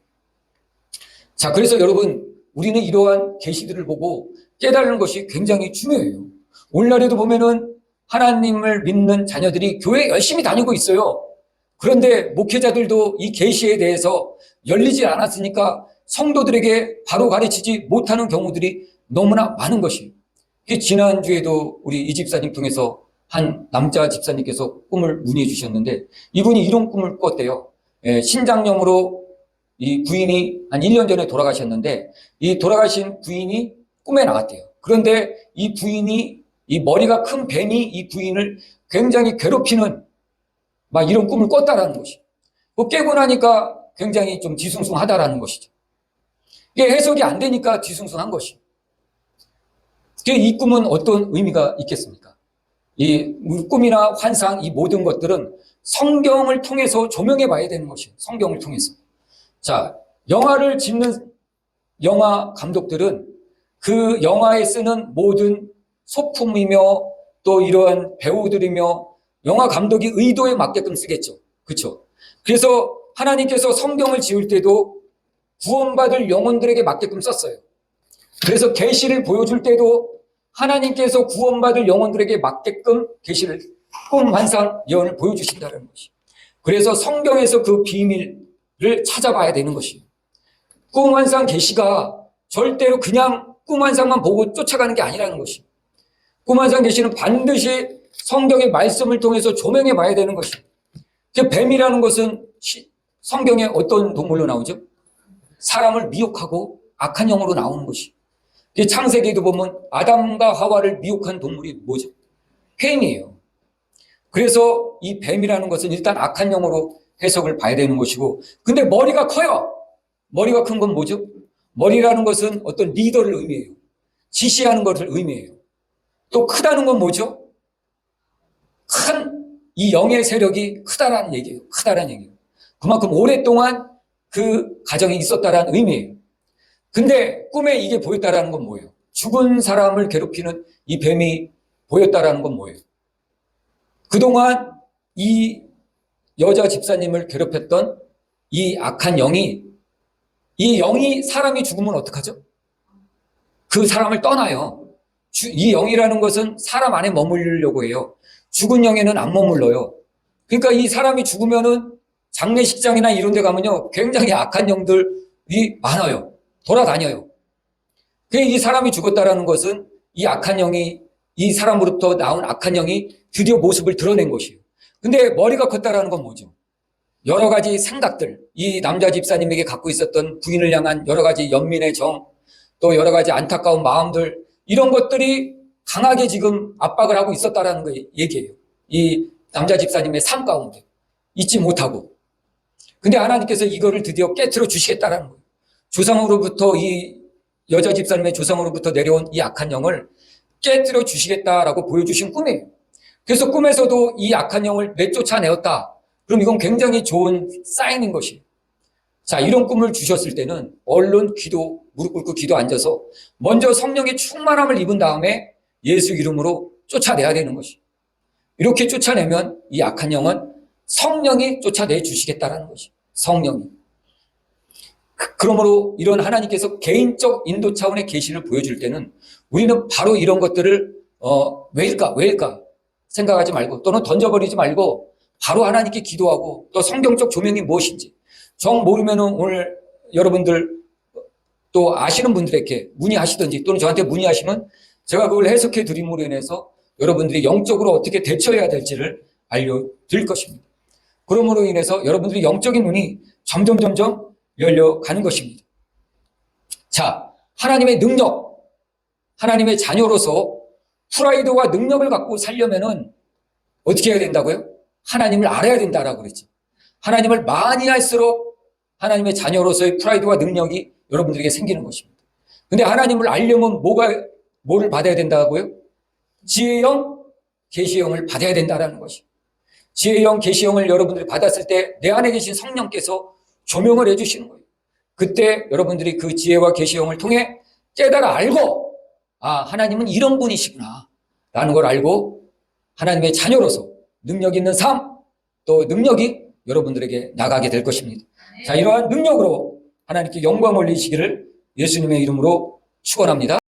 자, 그래서 여러분 우리는 이러한 계시들을 보고 깨달는 것이 굉장히 중요해요. 오늘날에도 보면은 하나님을 믿는 자녀들이 교회 열심히 다니고 있어요. 그런데 목회자들도 이 계시에 대해서 열리지 않았으니까 성도들에게 바로 가르치지 못하는 경우들이 너무나 많은 것이에요. 지난주에도 우리 이 집사님 통해서 한 남자 집사님께서 꿈을 문의해 주셨는데 이분이 이런 꿈을 꿨대요. 신장염으로 이 부인이 한 1년 전에 돌아가셨는데 이 돌아가신 부인이 꿈에 나왔대요. 그런데 이 부인이 이 머리가 큰 뱀이 이 부인을 굉장히 괴롭히는 막 이런 꿈을 꿨다라는 것이. 깨고 나니까 굉장히 좀 뒤숭숭하다라는 것이죠. 이게 해석이 안 되니까 뒤숭숭한 것이. 이 꿈은 어떤 의미가 있겠습니까? 이 꿈이나 환상, 이 모든 것들은 성경을 통해서 조명해 봐야 되는 것이에요. 성경을 통해서. 자, 영화를 짓는 영화 감독들은 그 영화에 쓰는 모든 소품이며 또 이러한 배우들이며 영화 감독이 의도에 맞게끔 쓰겠죠. 그렇죠? 그래서 하나님께서 성경을 지을 때도 구원받을 영혼들에게 맞게끔 썼어요. 그래서 계시를 보여줄 때도 하나님께서 구원받을 영혼들에게 맞게끔 계시를 꿈, 환상, 예언을 보여주신다는 것이. 그래서 성경에서 그 비밀을 찾아봐야 되는 것이에요. 꿈, 환상, 계시가 절대로 그냥 꿈, 환상만 보고 쫓아가는 게 아니라는 것이. 꿈, 환상, 계시는 반드시 성경의 말씀을 통해서 조명해 봐야 되는 것이에요. 뱀이라는 것은 성경에 어떤 동물로 나오죠? 사람을 미혹하고 악한 영으로 나오는 것이. 창세기에도 보면 아담과 하와를 미혹한 동물이 뭐죠? 뱀이에요. 그래서 이 뱀이라는 것은 일단 악한 영으로 해석을 봐야 되는 것이고, 근데 머리가 커요. 머리가 큰 건 뭐죠? 머리라는 것은 어떤 리더를 의미해요. 지시하는 것을 의미해요. 또 크다는 건 뭐죠? 큰 이 영의 세력이 크다라는 얘기예요. 크다라는 얘기예요. 그만큼 오랫동안 그 가정이 있었다라는 의미예요. 근데 꿈에 이게 보였다라는 건 뭐예요? 죽은 사람을 괴롭히는 이 뱀이 보였다라는 건 뭐예요? 그동안 이 여자 집사님을 괴롭혔던 이 악한 영이, 이 영이 사람이 죽으면 어떡하죠? 그 사람을 떠나요. 이 영이라는 것은 사람 안에 머무르려고 해요. 죽은 영에는 안 머물러요. 그러니까 이 사람이 죽으면은 장례식장이나 이런 데 가면요, 굉장히 악한 영들이 많아요. 돌아다녀요. 이 사람이 죽었다라는 것은 이 악한 영이, 이 사람으로부터 나온 악한 영이 드디어 모습을 드러낸 것이에요. 근데 머리가 컸다라는 건 뭐죠? 여러 가지 생각들, 이 남자 집사님에게 갖고 있었던 부인을 향한 여러 가지 연민의 정, 또 여러 가지 안타까운 마음들, 이런 것들이 강하게 지금 압박을 하고 있었다라는 거 얘기예요. 이 남자 집사님의 삶 가운데 잊지 못하고. 근데 하나님께서 이거를 드디어 깨트려 주시겠다라는 거예요. 조상으로부터, 이 여자 집사님의 조상으로부터 내려온 이 악한 영을 깨트려 주시겠다라고 보여주신 꿈이에요. 그래서 꿈에서도 이 악한 영을 내쫓아내었다. 그럼 이건 굉장히 좋은 사인인 것이에요. 자, 이런 꿈을 주셨을 때는 얼른 무릎 꿇고 기도 앉아서 먼저 성령의 충만함을 입은 다음에 예수 이름으로 쫓아내야 되는 것이에요. 이렇게 쫓아내면 이 악한 영은 성령이 쫓아내 주시겠다라는 것이에요. 성령이. 그러므로 이런 하나님께서 개인적 인도 차원의 계시를 보여줄 때는 우리는 바로 이런 것들을 왜일까 생각하지 말고, 또는 던져버리지 말고 바로 하나님께 기도하고, 또 성경적 조명이 무엇인지 정 모르면 오늘 여러분들 또 아시는 분들에게 문의하시든지, 또는 저한테 문의하시면 제가 그걸 해석해 드림으로 인해서 여러분들이 영적으로 어떻게 대처해야 될지를 알려드릴 것입니다. 그러므로 인해서 여러분들이 영적인 눈이 점점 열려가는 것입니다. 자, 하나님의 능력, 하나님의 자녀로서 프라이드와 능력을 갖고 살려면은 어떻게 해야 된다고요? 하나님을 알아야 된다라고 그랬죠. 하나님을 많이 할수록 하나님의 자녀로서의 프라이드와 능력이 여러분들에게 생기는 것입니다. 근데 하나님을 알려면 뭐를 받아야 된다고요? 지혜영, 계시영을 받아야 된다라는 것이에요. 지혜영, 계시영을 여러분들이 받았을 때 내 안에 계신 성령께서 조명을 해주시는 거예요. 그때 여러분들이 그 지혜와 계시영을 통해 깨달아 알고, 하나님은 이런 분이시구나 라는 걸 알고 하나님의 자녀로서 능력 있는 삶, 또 능력이 여러분들에게 나가게 될 것입니다. 자, 이러한 능력으로 하나님께 영광 올리시기를 예수님의 이름으로 축원합니다.